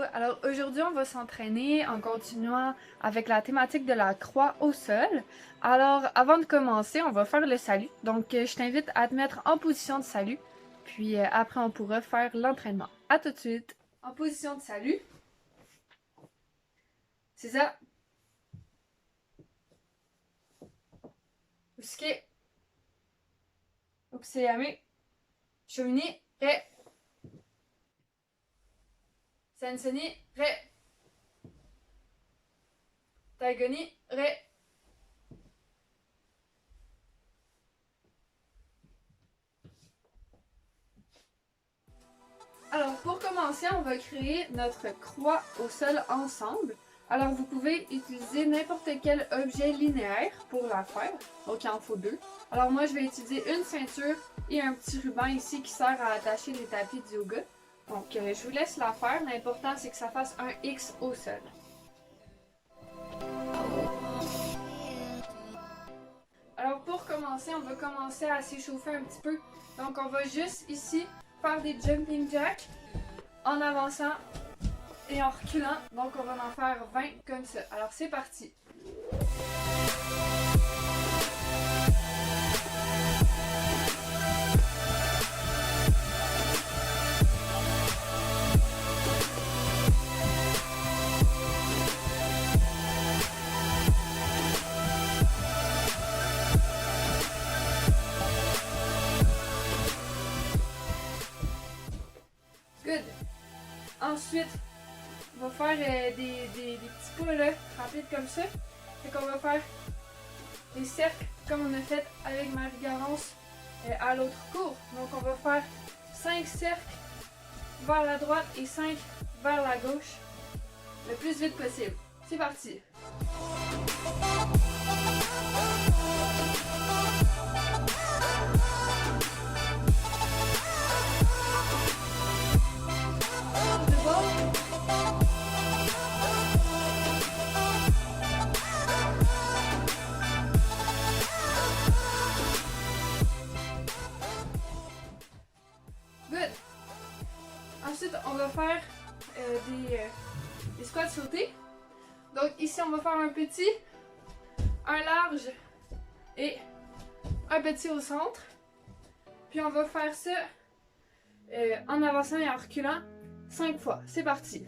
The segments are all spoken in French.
Allô! Alors aujourd'hui on va s'entraîner en continuant avec la thématique de la croix au sol. Alors avant de commencer, on va faire le salut. Donc je t'invite à te mettre en position de salut. Puis après on pourra faire l'entraînement. À tout de suite! En position de salut. C'est ça. Usuke. Okuseyame. Shomini. Re. Senseni. Re. Taigoni. Re. Alors pour commencer, on va créer notre croix au sol ensemble. Alors vous pouvez utiliser n'importe quel objet linéaire pour la faire. Donc il en faut deux. Alors moi je vais utiliser une ceinture et un petit ruban ici qui sert à attacher les tapis de yoga. Donc je vous laisse la faire. L'important c'est que ça fasse un X au sol. Alors pour commencer, on va commencer à s'échauffer un petit peu. Donc on va juste ici faire des jumping jacks en avançant et en reculant. Donc on va en faire 20 comme ça. Alors c'est parti. Good. Ensuite, on va faire des petits pas là, rapides comme ça. Fait qu'on va faire des cercles comme on a fait avec Marie-Garance à l'autre cours. Donc on va faire 5 cercles vers la droite et 5 vers la gauche le plus vite possible. C'est parti! Good! Ensuite, on va faire des squats sautés. Donc ici, on va faire un petit, un large et un petit au centre. Puis on va faire ça en avançant et en reculant 5 fois. C'est parti!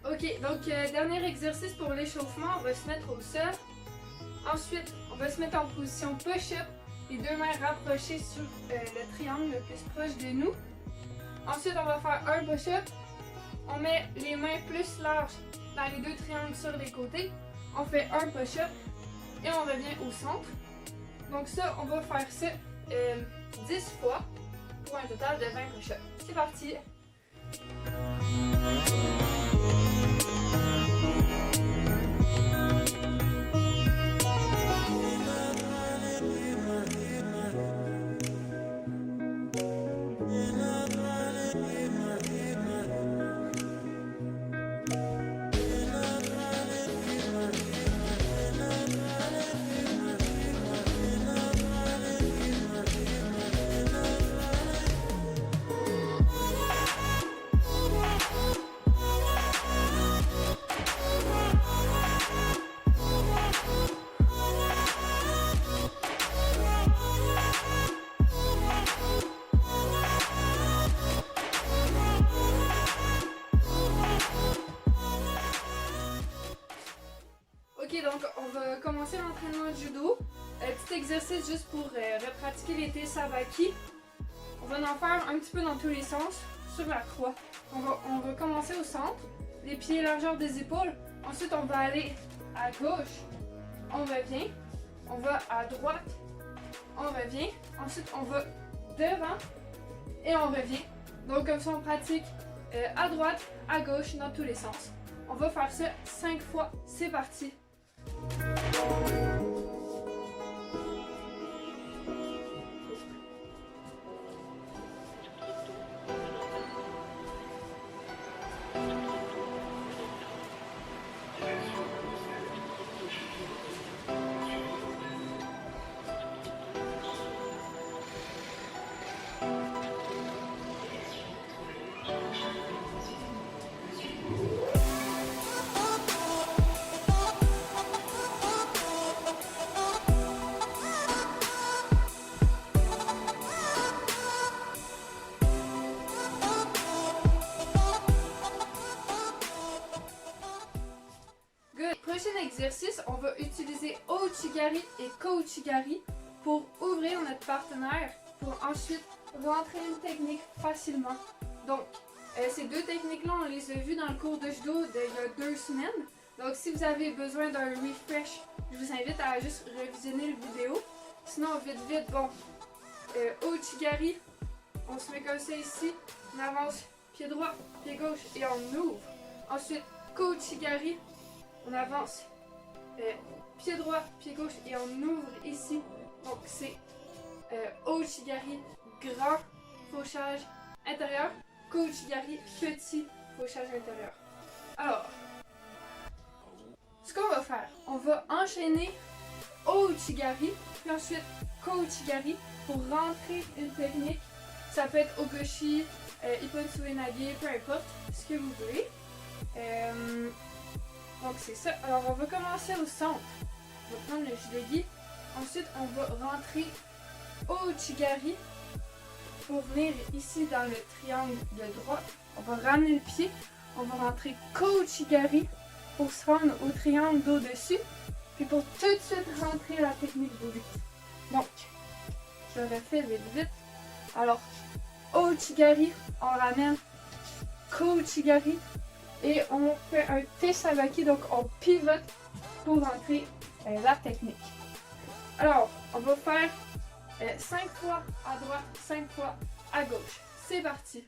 Ok, donc dernier exercice pour l'échauffement, on va se mettre au sol. Ensuite, on va se mettre en position push-up, les deux mains rapprochées sur le triangle le plus proche de nous. Ensuite, on va faire un push-up. On met les mains plus larges dans les deux triangles sur les côtés. On fait un push-up et on revient au centre. Donc ça, on va faire ça 10 fois pour un total de 20 push-ups. C'est parti! Ok, donc on va commencer l'entraînement de judo. Petit exercice juste pour repratiquer les te sabaki. On va en faire un petit peu dans tous les sens sur la croix. On va commencer au centre, les pieds largeur des épaules. Ensuite, on va aller à gauche, on revient. On va à droite, on revient. Ensuite, on va devant et on revient. Donc comme ça, on pratique à droite, à gauche, dans tous les sens. On va faire ça 5 fois. C'est parti! Prochain exercice, on va utiliser Ouchigari et Kouchigari pour ouvrir notre partenaire pour ensuite rentrer une technique facilement. Donc, ces deux techniques-là, on les a vues dans le cours de judo d'il y a 2 semaines. Donc, si vous avez besoin d'un refresh, je vous invite à juste revisionner la vidéo. Sinon, vite, bon, Ouchigari, on se met comme ça ici, on avance pied droit, pied gauche et on ouvre. Ensuite, Kouchigari, on avance pied droit, pied gauche et on ouvre ici. Donc c'est Ouchigari, grand fauchage intérieur, Kouchigari, petit fauchage intérieur. Alors, ce qu'on va faire, on va enchaîner Ouchigari, puis ensuite Kouchigari pour rentrer une technique. Ça peut être Ogoshi, Ippon Suenage, peu importe ce que vous voulez. Donc c'est ça. Alors on va commencer au centre. On va prendre le jidegi. Ensuite on va rentrer Ouchigari pour venir ici dans le triangle de droite. On va ramener le pied. On va rentrer Kouchigari pour se rendre au triangle d'au-dessus. Puis pour tout de suite rentrer la technique de vite. Donc, je le refais vite. Alors, Ouchigari, on ramène Kouchigari. Et on fait un Te-Sabaki, donc on pivote pour rentrer la technique. Alors, on va faire 5 fois à droite, 5 fois à gauche. C'est parti!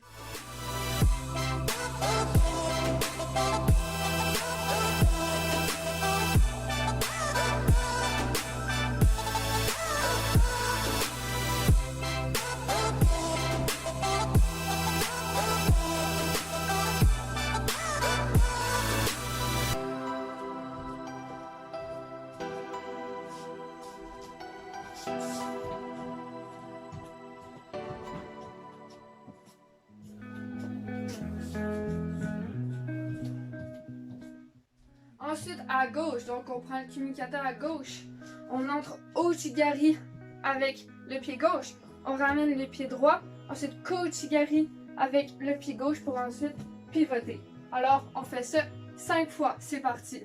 Ensuite à gauche, donc on prend le kumikata à gauche, on entre Ouchigari avec le pied gauche, on ramène le pied droit, ensuite Kouchigari avec le pied gauche pour ensuite pivoter. Alors on fait ça 5 fois, c'est parti!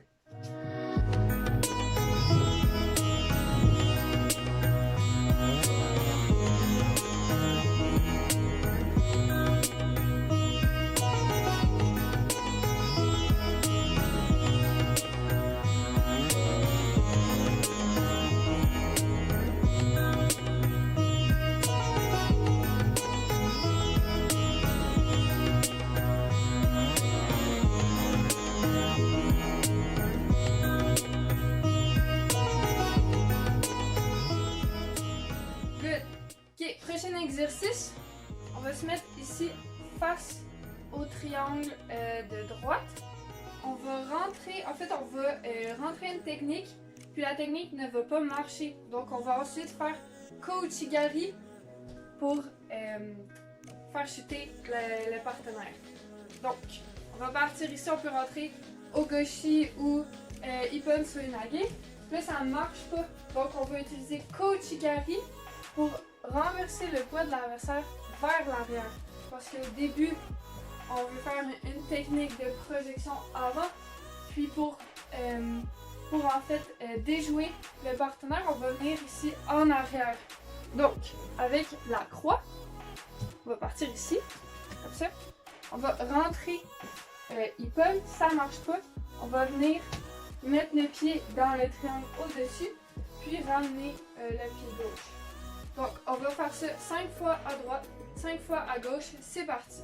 Prochain exercice, on va se mettre ici face au triangle de droite. On va rentrer, en fait on va rentrer une technique, puis la technique ne va pas marcher. Donc on va ensuite faire Kouchigari pour faire chuter le partenaire. Donc on va partir ici, on peut rentrer Ogoshi ou Ippon Suenage. Là ça ne marche pas, donc on va utiliser Kouchigari pour renverser le poids de l'adversaire vers l'arrière. Parce qu'au début, on veut faire une technique de projection avant, puis pour en fait déjouer le partenaire, on va venir ici en arrière. Donc, avec la croix, on va partir ici, comme ça. On va rentrer Ippon, ça marche pas. On va venir mettre le pied dans le triangle au-dessus, puis ramener le pied gauche. Donc, on va faire ça 5 fois à droite, 5 fois à gauche. C'est parti!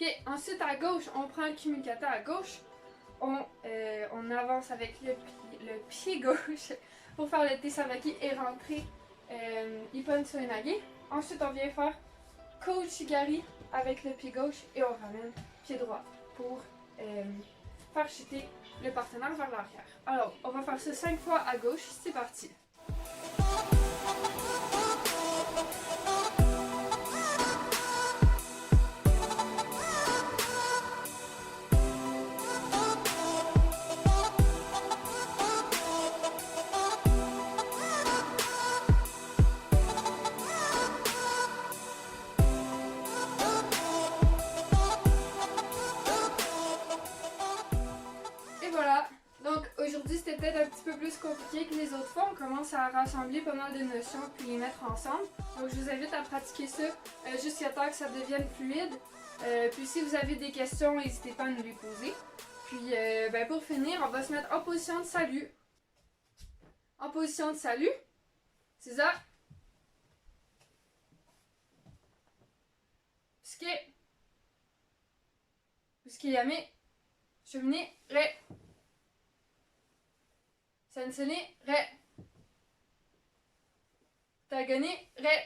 Ok, ensuite à gauche, on prend le Kimikata à gauche. On avance avec le pied gauche pour faire le Tesavaki et rentrer Ippon Soenage. Ensuite, on vient faire Kouchigari avec le pied gauche et on ramène pied droit pour faire chuter le partenaire vers l'arrière. Alors, on va faire ça 5 fois à gauche. C'est parti. Et voilà, donc aujourd'hui c'était peut-être un petit peu plus compliqué que les autres fois. On commence à rassembler pas mal de notions puis les mettre ensemble. Donc je vous invite à pratiquer ça jusqu'à temps que ça devienne fluide. Puis si vous avez des questions, n'hésitez pas à nous les poser. Puis ben pour finir, on va se mettre en position de salut. En position de salut, c'est ça. Puisque yame, cheminée, ré. Sensene, ré. Tagane, ré.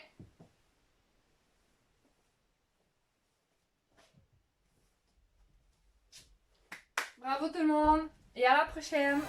Bravo tout le monde et à la prochaine!